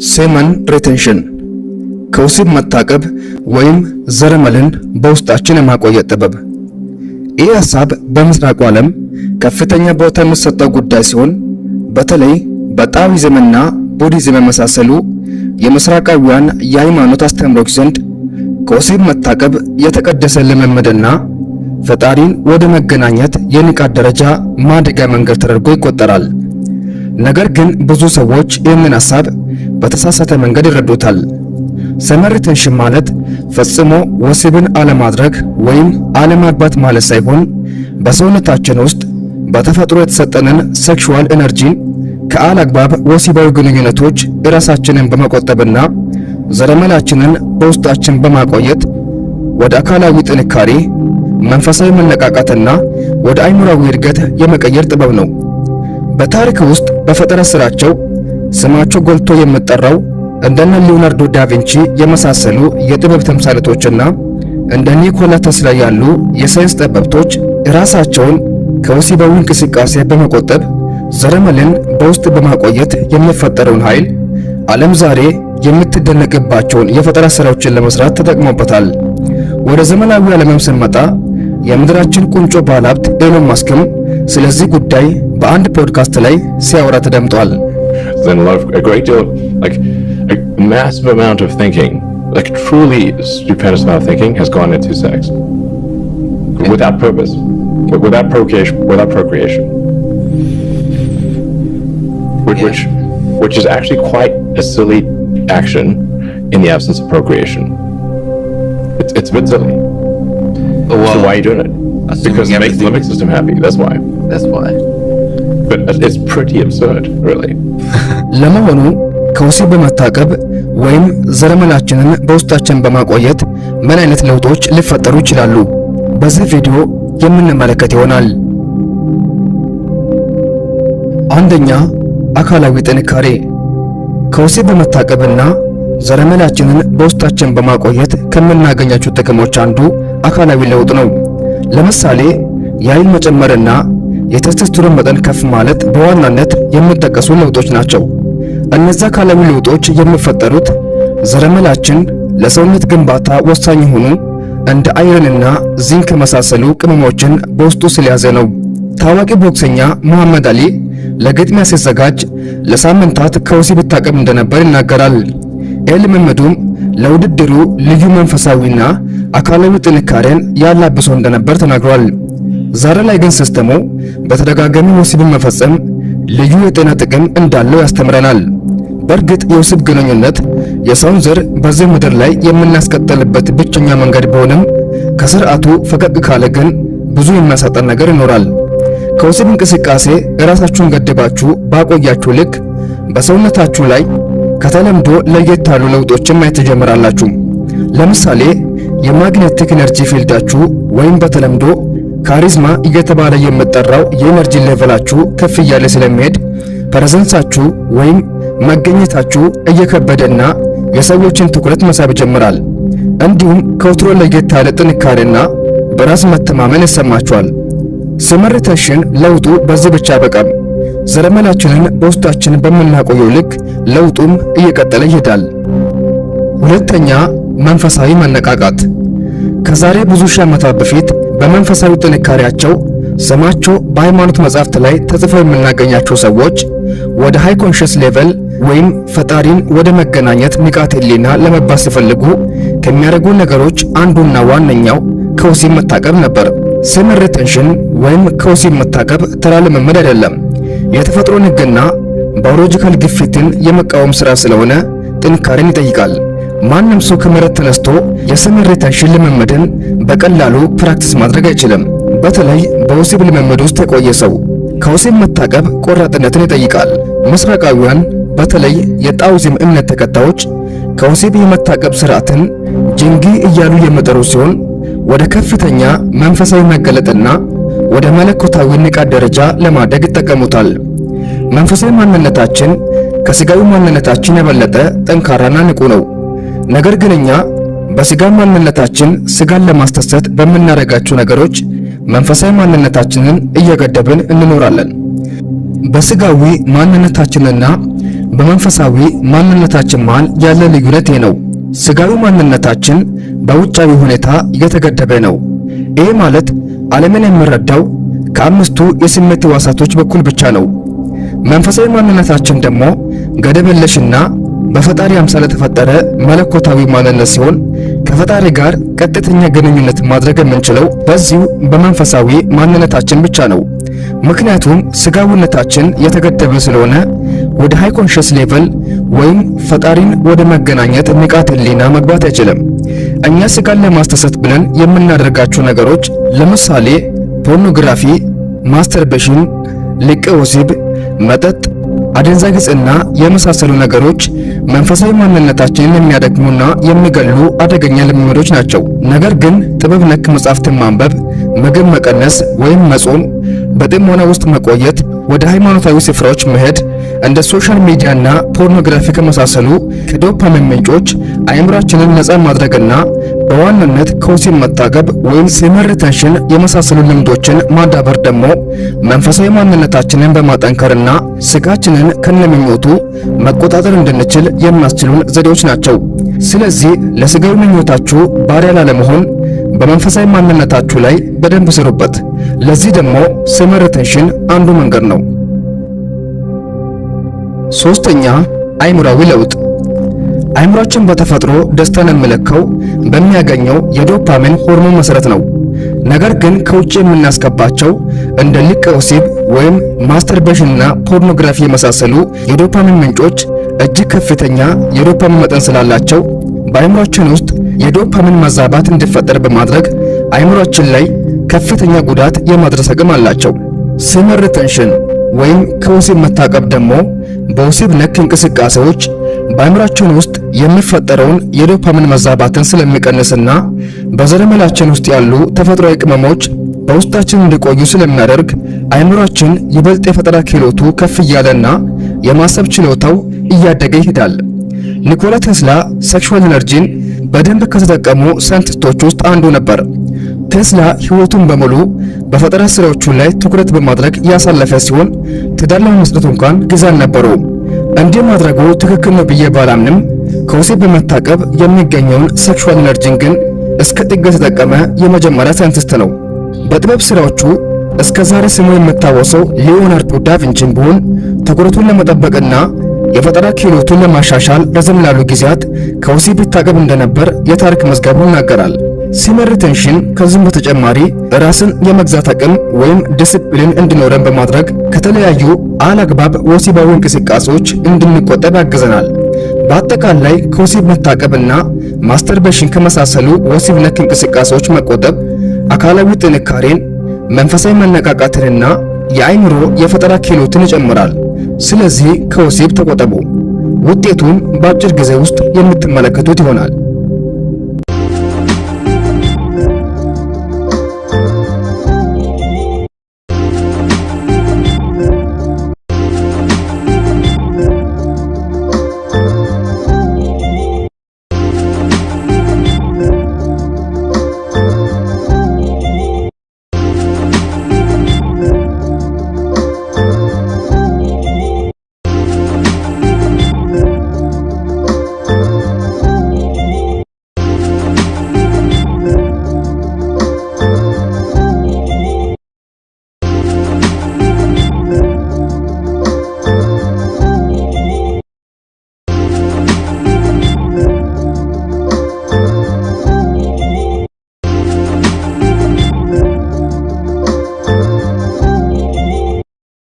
ሴመን ሪቴንሽን ከወሲብ መታቀብ ወይም ዘረመልን በውስጣችን የማቆየት ጥበብ። ይህ ሐሳብ በምስራቁ ዓለም ከፍተኛ ቦታ የሚሰጠው ጉዳይ ሲሆን በተለይ በጣኦይዝምና ቡዲዝም የመሳሰሉ የምስራቃውያን የሃይማኖት አስተምህሮች ዘንድ ከወሲብ መታቀብ የተቀደሰ ልምምድና ፈጣሪን ወደ መገናኘት የንቃት ደረጃ ማደጊያ መንገድ ተደርጎ ይቆጠራል። ነገር ግን ብዙ ሰዎች ይህንን ሐሳብ በተሳሳተ መንገድ ይረዱታል። ሴመን ሪቴንሽን ማለት ፈጽሞ ወሲብን አለማድረግ ወይም አለማግባት ማለት ሳይሆን በሰውነታችን ውስጥ በተፈጥሮ የተሰጠንን ሴክሹዋል ኤነርጂን ከአላግባብ ወሲባዊ ግንኙነቶች ራሳችንን በመቆጠብና ዘረመላችንን በውስጣችን በማቆየት ወደ አካላዊ ጥንካሬ፣ መንፈሳዊ መነቃቃትና ወደ አእምሮአዊ እድገት የመቀየር ጥበብ ነው። በታሪክ ውስጥ በፈጠራ ስራቸው ስማቸው ጎልቶ የሚጠራው እንደነ ሊዮናርዶ ዳቪንቺ የመሳሰሉ የጥበብ ተምሳሌቶችና እንደ ኒኮላ ተስላ ያሉ የሳይንስ ጠበብቶች ራሳቸውን ከወሲባዊ እንቅስቃሴ በመቆጠብ ዘረመልን በውስጥ በማቆየት የሚፈጠረውን ኃይል ዓለም ዛሬ የምትደነቅባቸውን የፈጠራ ስራዎችን ለመስራት ተጠቅሞበታል። ወደ ዘመናዊ ዓለምም ስንመጣ የምድራችን ቁንጮ ባለሀብት ኤሎን ማስክም ስለዚህ ጉዳይ በአንድ ፖድካስት ላይ ሲያወራ ተደምጧል። Then a great deal, like a massive amount of thinking, like truly stupendous amount of thinking has gone into sex without purpose, without procreation, which is actually quite a silly action in the absence of procreation. It's a bit silly. Well, so why are you doing it? Because it makes the limbic system happy. That's why. But it's pretty absurd, really. ለመሆኑ ከወሲብ በመታቀብ ወይም ዘረመላችንን በውስጣችን በማቆየት ምን አይነት ለውጦች ሊፈጠሩ ይችላሉ? በዚህ ቪዲዮ የምንመለከት ይሆናል። አንደኛ፣ አካላዊ ጥንካሬ። ከወሲብ በመታቀብና ዘረመላችንን በውስጣችን በማቆየት ከምናገኛቸው ጥቅሞች አንዱ አካላዊ ለውጥ ነው። ለምሳሌ የኃይል መጨመርና የቴስቶስትሮን መጠን ከፍ ማለት በዋናነት የሚጠቀሱ ለውጦች ናቸው። እነዚህ አካላዊ ለውጦች የሚፈጠሩት ዘረመላችን ለሰውነት ግንባታ ወሳኝ የሆኑ እንደ አይረንና ዚንክ የመሳሰሉ ቅመሞችን በውስጡ ስለያዘ ነው። ታዋቂ ቦክሰኛ ሙሐመድ አሊ ለግጥሚያ ሲዘጋጅ ለሳምንታት ከወሲብ ይታቀብ እንደነበር ይናገራል። ልምምዱም ለውድድሩ ልዩ መንፈሳዊና አካላዊ ጥንካሬን ያላብሰው እንደነበር ተናግሯል። ዛሬ ላይ ግን ሲስተሙ በተደጋጋሚ ወሲብን መፈጸም ልዩ የጤና ጥቅም እንዳለው ያስተምረናል። በእርግጥ የወሲብ ግንኙነት የሰውን ዘር በዚህ ምድር ላይ የምናስቀጥልበት ብቸኛ መንገድ ቢሆንም ከስርዓቱ ፈቀቅ ካለ ግን ብዙ የሚያሳጣን ነገር ይኖራል። ከወሲብ እንቅስቃሴ ራሳችሁን ገድባችሁ ባቆያችሁ ልክ በሰውነታችሁ ላይ ከተለምዶ ለየት ያሉ ለውጦችን ማየት ትጀምራላችሁ። ለምሳሌ የማግኔቲክ ኤነርጂ ፊልዳችሁ ወይም በተለምዶ ካሪዝማ እየተባለ የሚጠራው የኤነርጂ ሌቨላችሁ ከፍ እያለ ስለሚሄድ ፕሬዘንሳችሁ ወይም መገኘታችሁ እየከበደና የሰዎችን ትኩረት መሳብ ይጀምራል። እንዲሁም ከወትሮ ለየት ያለ ጥንካሬና በራስ መተማመን ይሰማችኋል። ሴመን ሪቴንሽን ለውጡ በዚህ ብቻ በቃም። ዘረመላችንን በውስጣችን በምናቆየው ልክ ለውጡም እየቀጠለ ይሄዳል። ሁለተኛ፣ መንፈሳዊ መነቃቃት። ከዛሬ ብዙ ሺህ ዓመታት በፊት በመንፈሳዊ ጥንካሬያቸው ስማቸው በሃይማኖት መጻሕፍት ላይ ተጽፈው የምናገኛቸው ሰዎች ወደ ሃይ ኮንሽስ ሌቨል ወይም ፈጣሪን ወደ መገናኘት ንቃተ ህሊና ለመባል ሲፈልጉ ከሚያደርጉ ነገሮች አንዱና ዋነኛው ከወሲብ መታቀብ ነበር። ሴመን ሪቴንሽን ወይም ከወሲብ መታቀብ ተራ ልምምድ አይደለም። የተፈጥሮን ሕግና ባዮሎጂካል ግፊትን የመቃወም ሥራ ስለሆነ ጥንካሬን ይጠይቃል። ማንም ሰው ከመሬት ተነስቶ የሴመን ሪቴንሽን ልምምድን በቀላሉ ፕራክቲስ ማድረግ አይችልም። በተለይ በወሲብ ልምምድ ውስጥ የቆየ ሰው ከወሲብ መታቀብ ቆራጥነትን ይጠይቃል። ምስራቃውያን በተለይ የጣኦይዝም እምነት ተከታዮች ከወሲብ የመታቀብ ሥርዓትን ጅንጊ እያሉ የሚጠሩ ሲሆን ወደ ከፍተኛ መንፈሳዊ መገለጥና ወደ መለኮታዊ ንቃት ደረጃ ለማደግ ይጠቀሙታል። መንፈሳዊ ማንነታችን ከስጋዊ ማንነታችን የበለጠ ጠንካራና ንቁ ነው። ነገር ግን እኛ በስጋ ማንነታችን ስጋን ለማስተሰት በምናደርጋቸው ነገሮች መንፈሳዊ ማንነታችንን እየገደብን እንኖራለን። በስጋዊ ማንነታችንና በመንፈሳዊ ማንነታችን መሃል ያለ ልዩነት ነው። ስጋዊ ማንነታችን በውጫዊ ሁኔታ የተገደበ ነው። ይህ ማለት ዓለምን የሚረዳው ከአምስቱ የስሜት ሕዋሳቶች በኩል ብቻ ነው። መንፈሳዊ ማንነታችን ደግሞ ገደብ የለሽና በፈጣሪ አምሳል የተፈጠረ መለኮታዊ ማንነት ሲሆን ከፈጣሪ ጋር ቀጥተኛ ግንኙነት ማድረግ የምንችለው በዚሁ በመንፈሳዊ ማንነታችን ብቻ ነው። ምክንያቱም ስጋዊነታችን የተገደበ ስለሆነ ወደ ሃይ ኮንሽስ ሌቨል ወይም ፈጣሪን ወደ መገናኘት ንቃተ ህሊና መግባት አይችልም። እኛ ስጋን ለማስተሰት ብለን የምናደርጋቸው ነገሮች ለምሳሌ ፖርኖግራፊ፣ ማስተርቤሽን፣ ልቅ ወሲብ፣ መጠጥ፣ አደንዛዥ ዕፅና የመሳሰሉ ነገሮች መንፈሳዊ ማንነታችንን የሚያደክሙና የሚገሉ አደገኛ ልምምዶች ናቸው። ነገር ግን ጥበብ ነክ መጻሕፍትን ማንበብ፣ ምግብ መቀነስ ወይም መጾም፣ በጥሞና ውስጥ መቆየት፣ ወደ ሃይማኖታዊ ስፍራዎች መሄድ፣ እንደ ሶሻል ሚዲያና ፖርኖግራፊ ከመሳሰሉ ከዶፓሚን ምንጮች አእምሯችንን ነፃ ማድረግና በዋናነት ከወሲብ መታገብ ወይም ስመር ሪቴንሽን የመሳሰሉ ልምዶችን ማዳበር ደግሞ መንፈሳዊ ማንነታችንን በማጠንከርና ስጋችንን ከነምኞቱ መቆጣጠር እንድንችል የሚያስችሉን ዘዴዎች ናቸው። ስለዚህ ለስጋዊ ምኞታችሁ ባሪያ ላለመሆን በመንፈሳዊ ማንነታችሁ ላይ በደንብ ስሩበት። ለዚህ ደግሞ ስመር ሪቴንሽን አንዱ መንገድ ነው። ሶስተኛ፣ አእምሯዊ ለውጥ። አእምሯችን በተፈጥሮ ደስታን የሚለካው በሚያገኘው የዶፓሚን ሆርሞን መሰረት ነው። ነገር ግን ከውጭ የምናስገባቸው እንደ ልቅ ወሲብ ወይም ማስተርቤሽንና ፖርኖግራፊ የመሳሰሉ የዶፓሚን ምንጮች እጅግ ከፍተኛ የዶፓሚን መጠን ስላላቸው በአእምሯችን ውስጥ የዶፓሚን መዛባት እንዲፈጠር በማድረግ አእምሯችን ላይ ከፍተኛ ጉዳት የማድረስ አቅም አላቸው። ስመር ሪቴንሽን ወይም ከወሲብ መታቀብ ደግሞ በወሲብ ነክ እንቅስቃሴዎች በአእምሯችን ውስጥ የሚፈጠረውን የዶፓሚን መዛባትን ስለሚቀንስና በዘረመላችን ውስጥ ያሉ ተፈጥሯዊ ቅመሞች በውስጣችን እንዲቆዩ ስለሚያደርግ አእምሯችን ይበልጥ የፈጠራ ክህሎቱ ከፍ እያለና የማሰብ ችሎታው እያደገ ይሄዳል። ኒኮላ ቴስላ ሴክሹዋል ኢነርጂን በደንብ ከተጠቀሙ ሳይንቲስቶች ውስጥ አንዱ ነበር። ቴስላ ሕይወቱን በሙሉ በፈጠራ ስራዎቹ ላይ ትኩረት በማድረግ ያሳለፈ ሲሆን ትዳር ለመመስረት እንኳን ጊዜ አልነበረውም። እንዲህ ማድረጉ ትክክል ነው ብዬ ባላምንም ከወሲብ በመታቀብ የሚገኘውን ሴክሹዋል ኢነርጂን ግን እስከ ጥግ የተጠቀመ የመጀመሪያ ሳይንቲስት ነው። በጥበብ ስራዎቹ እስከ ዛሬ ስሙ የሚታወሰው ሊዮናርዶ ዳቪንቺን ቢሆን ትኩረቱን ለመጠበቅና የፈጠራ ክህሎቱን ለማሻሻል ረዘም ላሉ ጊዜያት ከወሲብ ይታቀብ እንደነበር የታሪክ መዝገቡ ይናገራል። ስመር ሪቴንሽን ከዚህም በተጨማሪ ራስን የመግዛት አቅም ወይም ዲሲፕሊን እንዲኖረን በማድረግ ከተለያዩ አላግባብ ወሲባዊ እንቅስቃሴዎች እንድንቆጠብ ያግዘናል። በአጠቃላይ ከወሲብ መታቀብና ማስተርቤሽን ከመሳሰሉ ወሲብ ነክ እንቅስቃሴዎች መቆጠብ አካላዊ ጥንካሬን፣ መንፈሳዊ መነቃቃትንና የአእምሮ የፈጠራ ክህሎትን ይጨምራል። ስለዚህ ከወሲብ ተቆጠቡ። ውጤቱን በአጭር ጊዜ ውስጥ የምትመለከቱት ይሆናል።